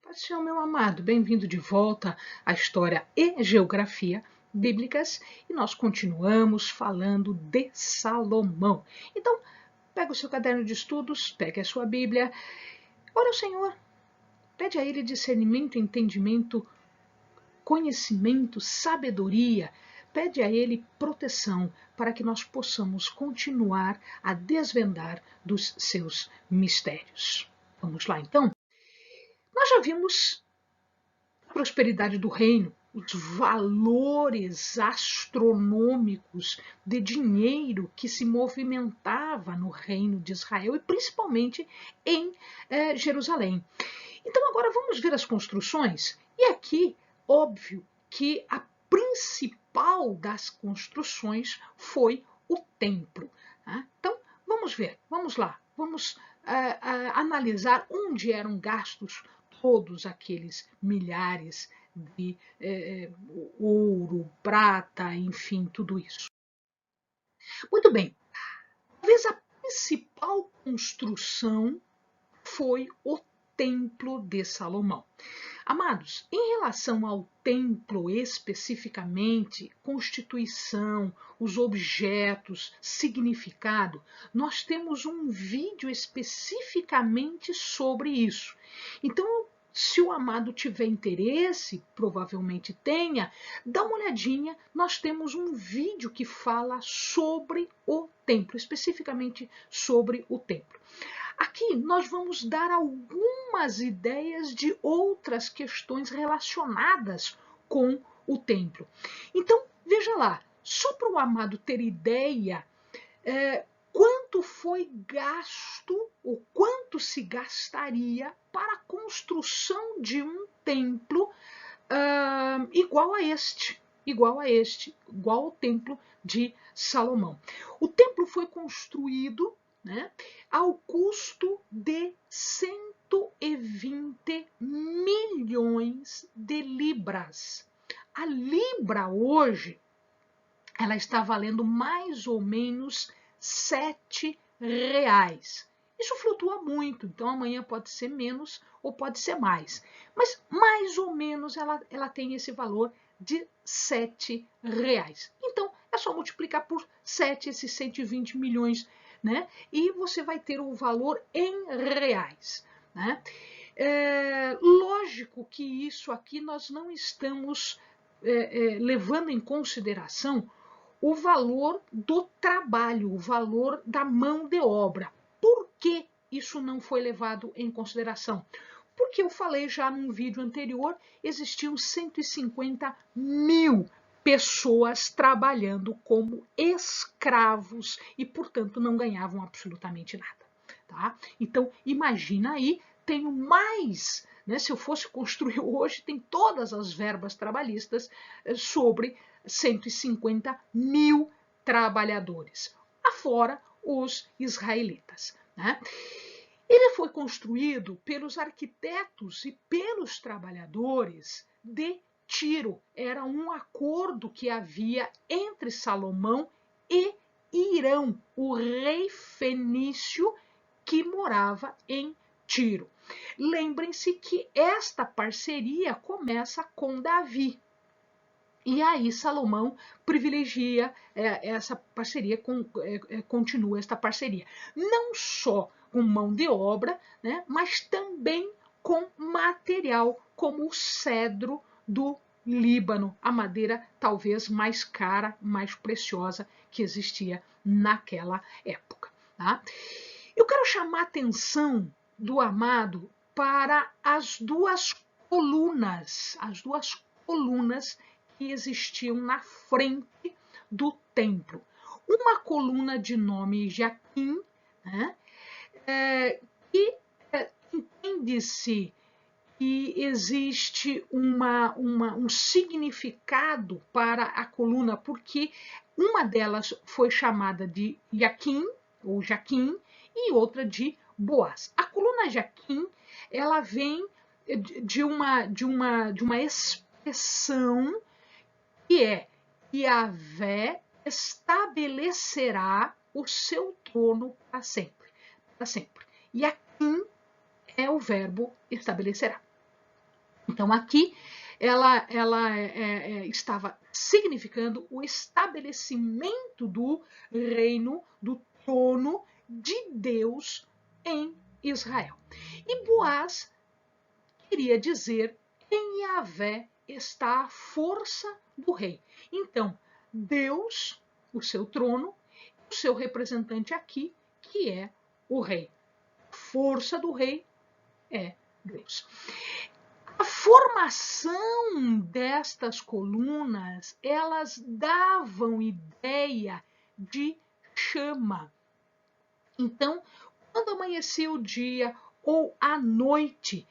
Paz do Senhor, meu amado, bem-vindo de volta à História e Geografia Bíblicas e nós continuamos falando de Salomão. Então, pega o seu caderno de estudos, pega a sua Bíblia, ora ao Senhor, pede a Ele discernimento, entendimento, conhecimento, sabedoria, pede a Ele proteção para que nós possamos continuar a desvendar dos seus mistérios. Vamos lá, então? Nós já vimos a prosperidade do reino, os valores astronômicos de dinheiro que se movimentava no reino de Israel e principalmente em Jerusalém. Então agora vamos ver as construções. E aqui, óbvio que a principal das construções foi o templo. Tá? Então vamos ver, vamos lá, vamos analisar onde eram gastos todos aqueles milhares de ouro, prata, enfim, tudo isso. Muito bem, talvez a principal construção foi o Templo de Salomão. Amados, em relação ao templo especificamente, constituição, os objetos, significado, nós temos um vídeo especificamente sobre isso. Então, se o amado tiver interesse, provavelmente tenha, dá uma olhadinha, nós temos um vídeo que fala sobre o templo, especificamente sobre o templo. Aqui nós vamos dar algumas ideias de outras questões relacionadas com o templo. Então, veja lá, só para o amado ter ideia, quanto foi gasto, ou quanto se gastaria para a construção de um templo igual ao templo de Salomão. O templo foi construído ao custo de 120 milhões de libras. A libra hoje, ela está valendo mais ou menos R$7. Isso flutua muito, então amanhã pode ser menos ou pode ser mais. Mas mais ou menos ela tem esse valor de R$7. Então é só multiplicar por 7 esses 120 milhões, e você vai ter o valor em reais. Lógico que isso aqui nós não estamos levando em consideração o valor do trabalho, o valor da mão de obra. Por que isso não foi levado em consideração? Porque eu falei já num vídeo anterior, existiam 150 mil pessoas trabalhando como escravos e, portanto, não ganhavam absolutamente nada. Tá? Então, imagina aí, tenho mais, se eu fosse construir hoje, tem todas as verbas trabalhistas sobre 150 mil trabalhadores, afora os israelitas. Ele foi construído pelos arquitetos e pelos trabalhadores de Tiro. Era um acordo que havia entre Salomão e Irão, o rei fenício que morava em Tiro. Lembrem-se que esta parceria começa com Davi. E aí Salomão privilegia essa parceria, continua esta parceria. Não só com mão de obra, mas também com material, como o cedro do Líbano, a madeira talvez mais cara, mais preciosa que existia naquela época. Tá? Eu quero chamar a atenção do amado para as duas colunas que existiam na frente do templo. Uma coluna de nome Jaquim, que entende-se que existe um significado para a coluna, porque uma delas foi chamada de Jaquim, ou Jaquim, e outra de Boaz. A coluna Jaquim, ela vem de uma expressão que é Yahvé estabelecerá o seu trono para sempre. Para sempre. E Aquim é o verbo estabelecerá. Então, aqui ela estava significando o estabelecimento do reino, do trono de Deus em Israel. E Boaz queria dizer: em Yahvé está a força do rei. Então, Deus, o seu trono, o seu representante aqui, que é o rei. A força do rei é Deus. A formação destas colunas, elas davam ideia de chama. Então, quando amanhecia o dia ou a noite,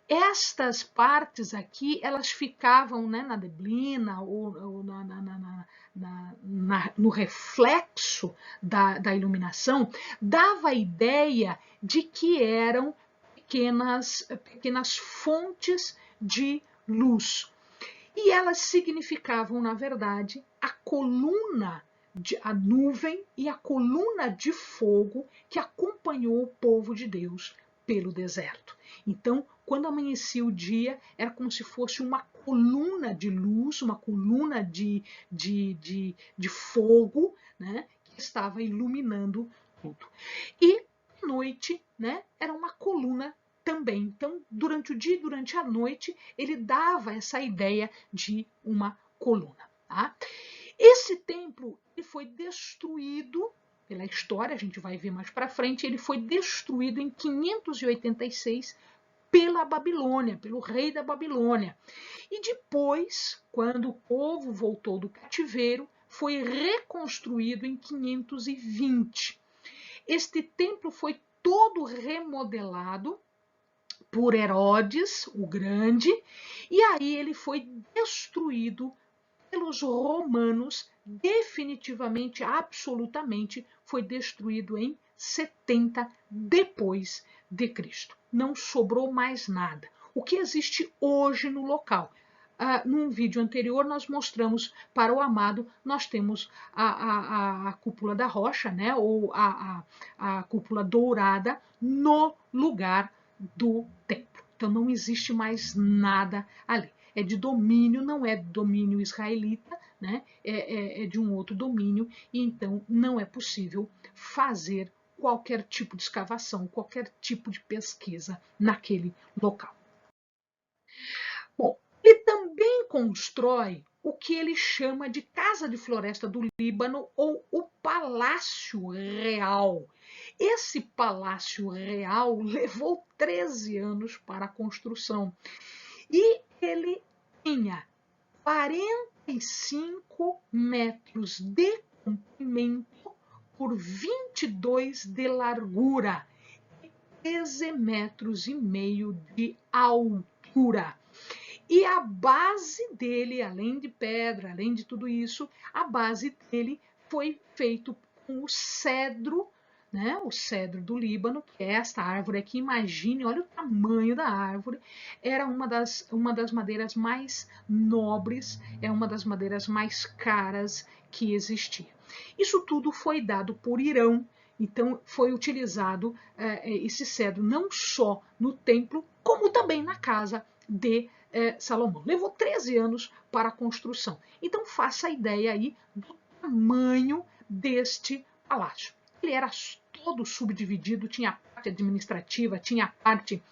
estas partes aqui, elas ficavam, né, na neblina ou no reflexo da iluminação, dava a ideia de que eram pequenas fontes de luz. E elas significavam, na verdade, a coluna, a nuvem e a coluna de fogo que acompanhou o povo de Deus pelo deserto. Então, quando amanhecia o dia, era como se fosse uma coluna de luz, uma coluna de fogo, né, que estava iluminando tudo. E à noite, né, era uma coluna também. Então, durante o dia e durante a noite, ele dava essa ideia de uma coluna. Tá? Esse templo ele foi destruído pela história, a gente vai ver mais para frente, ele foi destruído em 586 pela Babilônia, pelo rei da Babilônia. E depois, quando o povo voltou do cativeiro, foi reconstruído em 520. Este templo foi todo remodelado por Herodes o Grande, e aí ele foi destruído pelos romanos, definitivamente, absolutamente, foi destruído em 70 depois de Cristo. Não sobrou mais nada. O que existe hoje no local? Num vídeo anterior, nós mostramos para o amado, nós temos a cúpula da rocha, né, ou a cúpula dourada no lugar do templo. Então não existe mais nada ali. É de domínio, não é domínio israelita, né? É de um outro domínio, e então não é possível fazer qualquer tipo de escavação, qualquer tipo de pesquisa naquele local. Bom, ele também constrói o que ele chama de Casa de Floresta do Líbano ou o Palácio Real. Esse Palácio Real levou 13 anos para a construção e ele tinha 45 metros de comprimento por 22 de largura e 13 metros e meio de altura. E a base dele, além de pedra, além de tudo isso, a base dele foi feito com o cedro, né? O cedro do Líbano, que é esta árvore aqui. Imagine, olha o tamanho da árvore. Era uma das madeiras mais nobres, é uma das madeiras mais caras que existia. Isso tudo foi dado por Irão. Então, foi utilizado esse cedro não só no templo, como também na casa de Salomão. Levou 13 anos para a construção. Então, faça a ideia aí do tamanho deste palácio. Ele era todo subdividido, tinha a parte administrativa, tinha a parte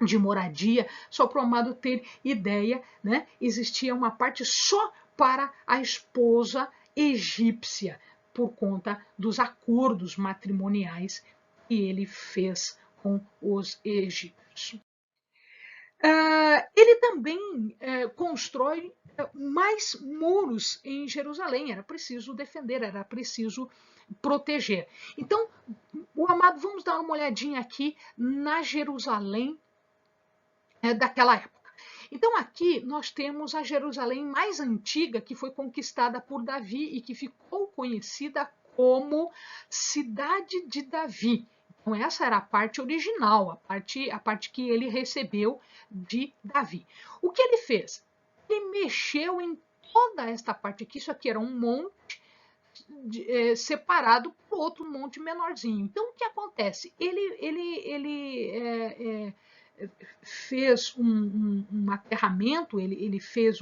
de moradia, só para o amado ter ideia, né? Existia uma parte só para a esposa egípcia, por conta dos acordos matrimoniais que ele fez com os egípcios. Ele também constrói mais muros em Jerusalém. Era preciso defender, era preciso proteger. Então, o amado, vamos dar uma olhadinha aqui na Jerusalém daquela época. Então, aqui nós temos a Jerusalém mais antiga, que foi conquistada por Davi e que ficou conhecida como Cidade de Davi. Então, essa era a parte original, a parte que ele recebeu de Davi. O que ele fez? Ele mexeu em toda esta parte aqui. Isso aqui era um monte separado por outro monte menorzinho. Então, o que acontece? Ele fez um aterramento, ele fez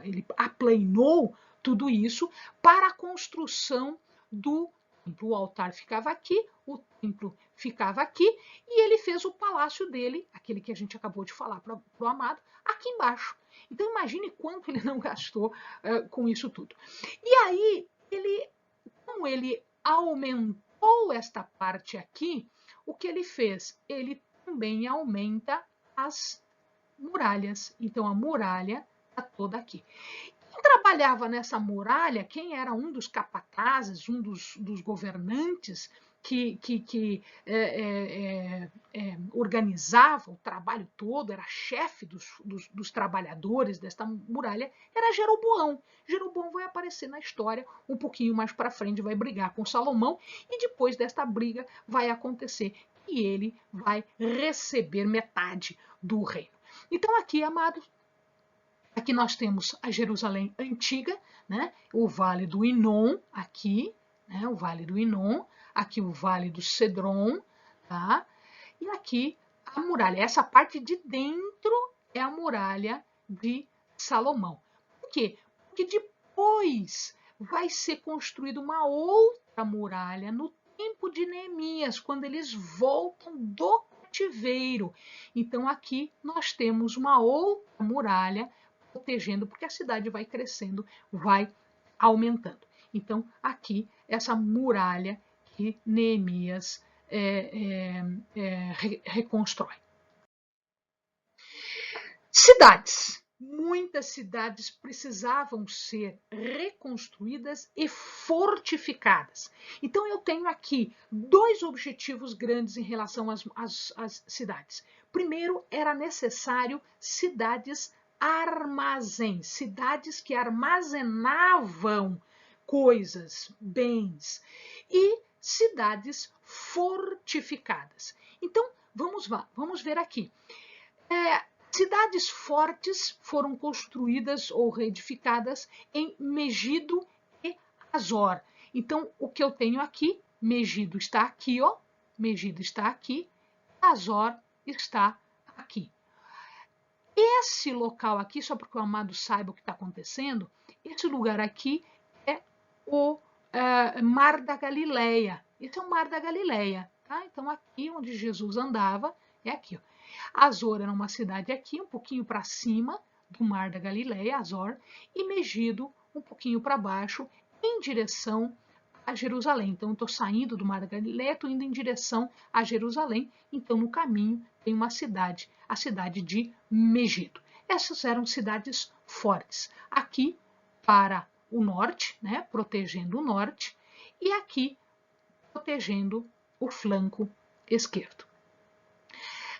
ele aplainou tudo isso para a construção do templo. O altar ficava aqui, o templo ficava aqui, e ele fez o palácio dele, aquele que a gente acabou de falar para o Amado, aqui embaixo. Então imagine quanto ele não gastou com isso tudo. E aí, como ele aumentou esta parte aqui, o que ele fez? Ele também aumenta as muralhas. Então a muralha está toda aqui. Quem trabalhava nessa muralha, quem era um dos capatazes, um dos governantes que organizava o trabalho todo, era chefe dos trabalhadores desta muralha, era Jeroboão. Jeroboão vai aparecer na história um pouquinho mais para frente, vai brigar com Salomão, e depois desta briga vai acontecer que ele vai receber metade do reino. Então aqui, amados, aqui nós temos a Jerusalém antiga, né? O Vale do Inom, aqui, né? O Vale do Inom, aqui o Vale do Cedron, tá? E aqui a muralha. Essa parte de dentro é a muralha de Salomão. Por quê? Porque depois vai ser construída uma outra muralha no tempo de Neemias, quando eles voltam do cativeiro. Então aqui nós temos uma outra muralha protegendo, porque a cidade vai crescendo, vai aumentando. Então, aqui, essa muralha que Neemias reconstrói. Cidades. Muitas cidades precisavam ser reconstruídas e fortificadas. Então, eu tenho aqui dois objetivos grandes em relação às cidades. Primeiro, era necessário cidades armazéns, cidades que armazenavam coisas, bens, e cidades fortificadas. Então, vamos ver aqui. Cidades fortes foram construídas ou reedificadas em Megido e Azor. Então, o que eu tenho aqui, Megido está aqui, ó, Megido está aqui, Azor está aqui. Esse local aqui, só para que o amado saiba o que está acontecendo, esse lugar aqui é o Mar da Galileia. Esse é o Mar da Galileia, tá? Então, aqui onde Jesus andava, é aqui, ó. Azor era uma cidade aqui, um pouquinho para cima do Mar da Galileia, Azor, e Megido um pouquinho para baixo, em direção a Jerusalém. Então, eu estou saindo do Mar da Galileia, estou indo em direção a Jerusalém. Então, no caminho tem uma cidade, a cidade de Megido. Essas eram cidades fortes. Aqui para o norte, né, protegendo o norte, e aqui protegendo o flanco esquerdo.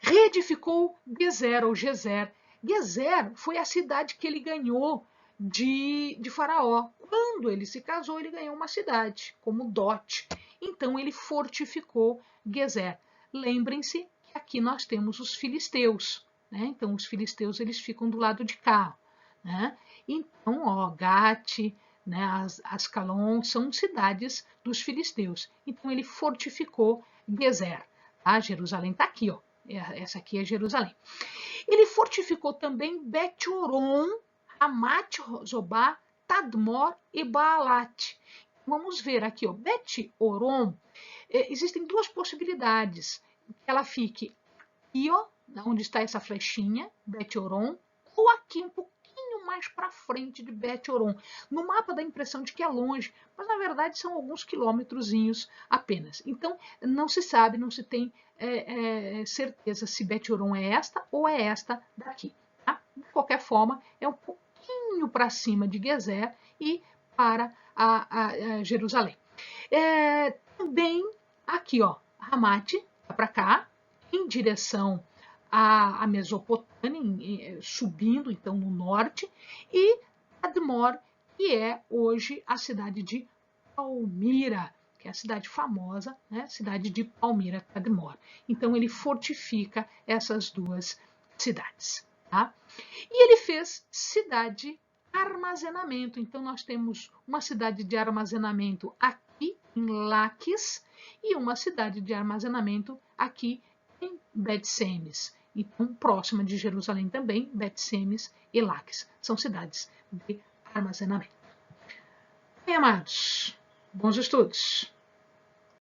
Reedificou Gezer ou Gezer. Gezer foi a cidade que ele ganhou de Faraó. Quando ele se casou, ele ganhou uma cidade como dote. Então ele fortificou Gezer. Lembrem-se que aqui nós temos os filisteus, né? Então os filisteus eles ficam do lado de cá, né? Então, ó, Gate, né, Ascalon são cidades dos filisteus. Então ele fortificou Gezer. Tá? Jerusalém está aqui, ó. Essa aqui é Jerusalém. Ele fortificou também Bet-Horon, Hamat, Zobá, Tadmor e Baalat. Vamos ver aqui, ó, Bet-Horon, existem duas possibilidades. Ela fique aqui, ó, onde está essa flechinha, Bet-Horon, ou aqui um pouquinho mais para frente de Bet-Horon. No mapa dá a impressão de que é longe, mas na verdade são alguns quilômetrozinhos apenas. Então não se sabe, não se tem certeza se Bet-Horon é esta ou é esta daqui. Tá? De qualquer forma, é um pouquinho para cima de Gezer e para a Jerusalém. Também aqui, ó, Hamat, para cá, em direção a Mesopotâmia, subindo então no norte, e Tadmor, que é hoje a cidade de Palmira, que é a cidade famosa, né? Cidade de Palmira, Tadmor. Então ele fortifica essas duas cidades. Tá? E ele fez cidade armazenamento. Então nós temos uma cidade de armazenamento aqui em Laquis e uma cidade de armazenamento aqui em Bet-Semes. e tão próxima de Jerusalém também, Bet-Semes e Laques. São cidades de armazenamento. Bem, amados, bons estudos!